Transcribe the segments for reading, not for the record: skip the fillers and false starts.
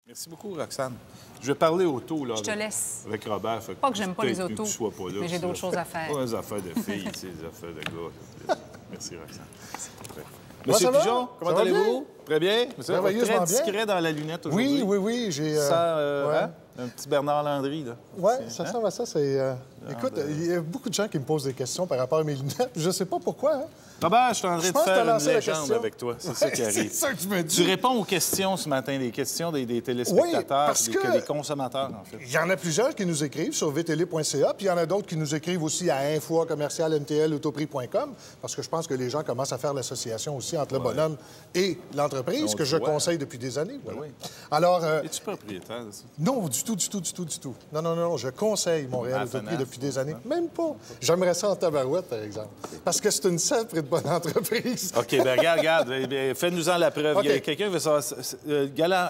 Merci beaucoup, Roxane. Je vais parler auto, là. Je te laisse. Avec Robert. Pas que j'aime pas les autos, que tu sois pas là, mais j'ai d'autres choses à faire. Pas des affaires de filles, tu sais, des affaires de gars. Merci, Roxane. Moi, Monsieur ça va? Pigeon, comment Ça va bien? allez-vous? Très bien. Merveilleusement Très bien. discret dans la lunette aujourd'hui. Oui. J'ai. Ça, hein? Un petit Bernard Landry, là. Oui, ça ressemble à ça. Écoute, il y a beaucoup de gens qui me posent des questions par rapport à mes lunettes. Je sais pas pourquoi. Hein? Robert, je suis en train de pense que faire t'as une lancé la légende question. avec toi. C'est ça qui arrive. C'est ça que je me dis. Tu réponds aux questions ce matin, les questions des téléspectateurs, parce que des consommateurs, en fait. Il y en a plusieurs qui nous écrivent sur vtl.ca, puis il y en a d'autres qui nous écrivent aussi à info@mtlautoprix.com, parce que je pense que les gens commencent à faire l'association aussi entre le bonhomme et l'entreprise, On que le je voit. conseille depuis des années. Voilà. Oui. Alors, Es-tu propriétaire de ça? non, du tout. Non, je conseille Montréal Ah, Autoprix FNAF, depuis des années. Même pas. J'aimerais ça en tabarouette, par exemple. Parce que c'est une sacrée de bonne entreprise. OK, bien, regarde. Fais-nous-en la preuve. OK. Il y a quelqu'un qui veut savoir.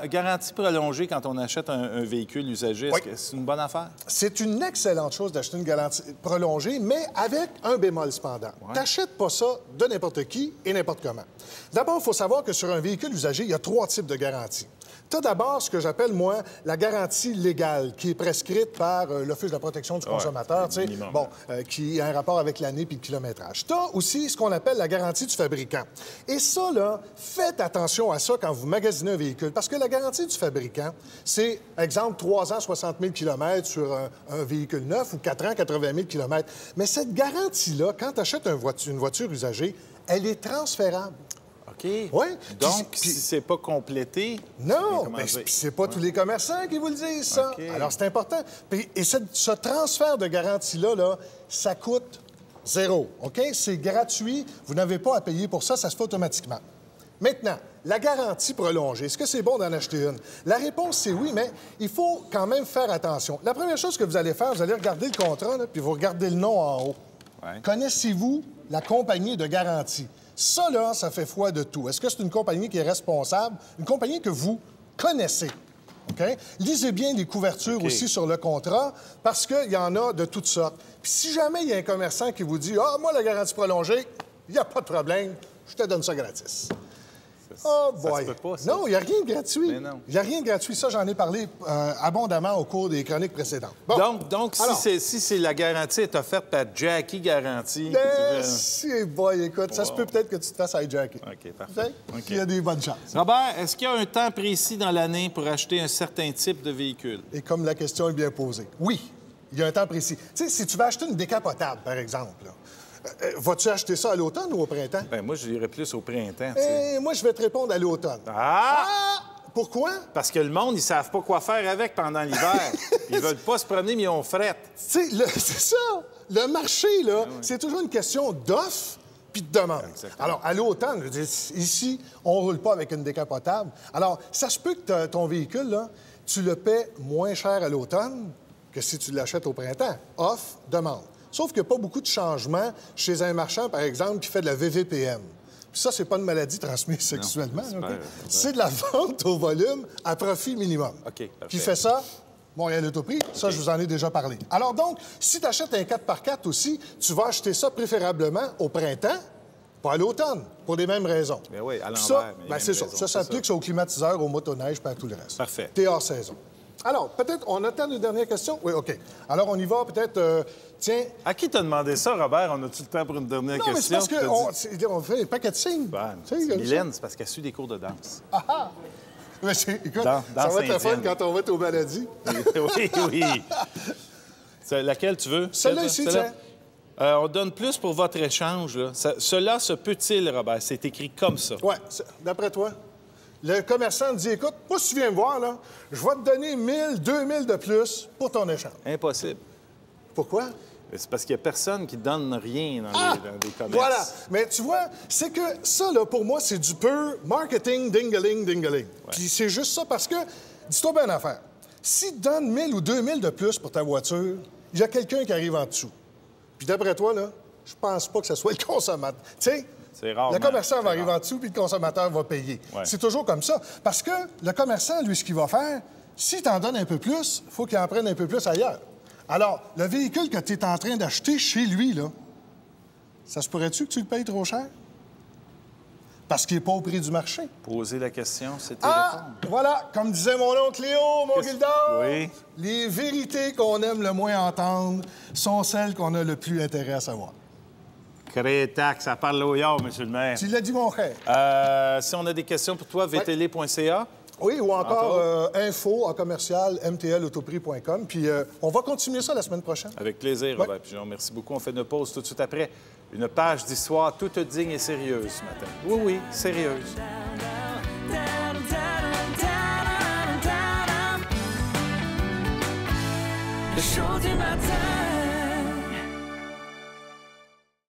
Garantie prolongée quand on achète un véhicule usagé, est-ce Oui. que c'est une bonne affaire? C'est une excellente chose d'acheter une garantie prolongée, mais avec un bémol cependant. T'achètes pas ça de n'importe qui et n'importe comment. D'abord, il faut savoir que sur un véhicule usagé, il y a 3 types de garanties. Tu as d'abord ce que j'appelle, moi, la garantie légale, qui est prescrite par l'Office de la protection du consommateur, tu sais, minimum, qui a un rapport avec l'année puis le kilométrage. Tu as aussi ce qu'on appelle la garantie du fabricant. Et ça, là, faites attention à ça quand vous magasinez un véhicule, parce que la garantie du fabricant, c'est, exemple, 3 ans, 60 000 km sur un véhicule neuf ou 4 ans, 80 000 km. Mais cette garantie-là, quand tu achètes une voiture usagée, elle est transférable. OK. Oui. Donc, Puis- si c'est pas complété... Non, comment mais dire? c'est pas tous les commerçants qui vous le disent, ça. OK. Alors, c'est important. Et ce transfert de garantie-là, là, ça coûte 0, OK? C'est gratuit. Vous n'avez pas à payer pour ça. Ça se fait automatiquement. Maintenant, la garantie prolongée, est-ce que c'est bon d'en acheter une? La réponse, c'est oui, mais il faut quand même faire attention. La première chose que vous allez faire, vous allez regarder le contrat, là, puis vous regardez le nom en haut. Ouais. Connaissez-vous la compagnie de garantie? Ça, là, ça fait foi de tout. Est-ce que c'est une compagnie qui est responsable? Une compagnie que vous connaissez. OK? Lisez bien les couvertures aussi sur le contrat, parce qu'il y en a de toutes sortes. Puis si jamais il y a un commerçant qui vous dit « Ah, moi, la garantie prolongée, il n'y a pas de problème, je te donne ça gratis. » Oh boy! se peut pas, ça. Non, il n'y a rien de gratuit. Mais non. Il n'y a rien de gratuit. Ça, j'en ai parlé abondamment au cours des chroniques précédentes. Bon. Donc Alors, si c'est la garantie est offerte par Jackie Garantie... si, boy, écoute, ça se peut peut-être que tu te fasses hijacker. OK, parfait. OK. Il y a des bonnes chances. Robert, est-ce qu'il y a un temps précis dans l'année pour acheter un certain type de véhicule? Et comme la question est bien posée, oui, il y a un temps précis. Tu sais, si tu vas acheter une décapotable, par exemple, là, vas-tu acheter ça à l'automne ou au printemps? Bien, moi, je dirais plus au printemps, tu sais. Moi, je vais te répondre à l'automne. Ah! Pourquoi? Parce que le monde, ils savent pas quoi faire avec pendant l'hiver. Ils veulent pas se promener, mais ils ont frette. Tu sais, c'est ça. Le marché, là, c'est toujours une question d'offre puis de demande. Exactement. Alors, à l'automne, je veux dire, ici, on roule pas avec une décapotable. Alors, ça se peut que ton véhicule, là, tu le paies moins cher à l'automne que si tu l'achètes au printemps. Offre, demande. Sauf qu'il n'y a pas beaucoup de changements chez un marchand, par exemple, qui fait de la VVPM. Puis ça, c'est pas une maladie transmise sexuellement. c'est OK? super. C'est de la vente au volume à profit minimum. OK, parfait. Qui fait ça? Montréal Autoprix, ça, je vous en ai déjà parlé. Alors donc, si tu achètes un 4x4 aussi, tu vas acheter ça préférablement au printemps, pas à l'automne, pour les mêmes raisons. Ben oui, à Puis l'envers, ça, mais les ben mêmes c'est ça. raisons, Ça c'est s'applique aux climatiseurs, aux motoneiges, puis à tout le reste. Parfait. T'es hors saison. Alors, peut-être, on attend une dernière question? Oui, OK. Alors, on y va, peut-être, tiens... À qui t'as demandé ça, Robert? On a-tu le temps pour une dernière Non, mais c'est question? parce qu'on fait un paquet de signes. Ben, Tu sais, comme ça. Mylène, c'est parce qu'elle suit des cours de danse. Mais écoute, Dans ça va être le fun Saint-Étienne. quand on va être aux maladies. oui. C'est laquelle tu veux? Celle-là ici, Celle-là? tiens. On donne plus pour votre échange. Là. Cela se peut-il, Robert? C'est écrit comme ça. Oui, d'après toi. Le commerçant dit, écoute, moi, si tu viens me voir, là, je vais te donner 1000, 2000 de plus pour ton échange. Impossible. Pourquoi? Mais c'est parce qu'il n'y a personne qui donne rien dans des commerces. Voilà. Mais tu vois, c'est que ça, là, pour moi, c'est du pur marketing ding-a-ling. Puis c'est juste ça parce que, dis-toi bien une affaire. Si tu donnes 1000 ou 2000 de plus pour ta voiture, il y a quelqu'un qui arrive en dessous. Puis d'après toi, là, je pense pas que ce soit le consommateur. Tu sais, C'est rare. le commerçant va arriver en dessous, puis le consommateur va payer. Ouais. C'est toujours comme ça. Parce que le commerçant, lui, ce qu'il va faire, s'il t'en donne un peu plus, il faut qu'il en prenne un peu plus ailleurs. Alors, le véhicule que tu es en train d'acheter chez lui, là, ça se pourrait-tu que tu le payes trop cher? Parce qu'il n'est pas au prix du marché. Poser la question, c'était Ah, voilà, comme disait mon oncle Léo, mon Gildor, Oui. les vérités qu'on aime le moins entendre sont celles qu'on a le plus intérêt à savoir. Crétac, ça parle au yard, M. le maire. Tu l'as dit, mon frère. Si on a des questions pour toi, vtl.ca. Oui, ou encore info@mtlautoprix.com. Puis on va continuer ça la semaine prochaine. Avec plaisir, Robert Pigeon. Merci beaucoup. On fait une pause tout de suite après. Une page d'histoire toute digne et sérieuse ce matin. Oui, oui, sérieuse. Le show du matin.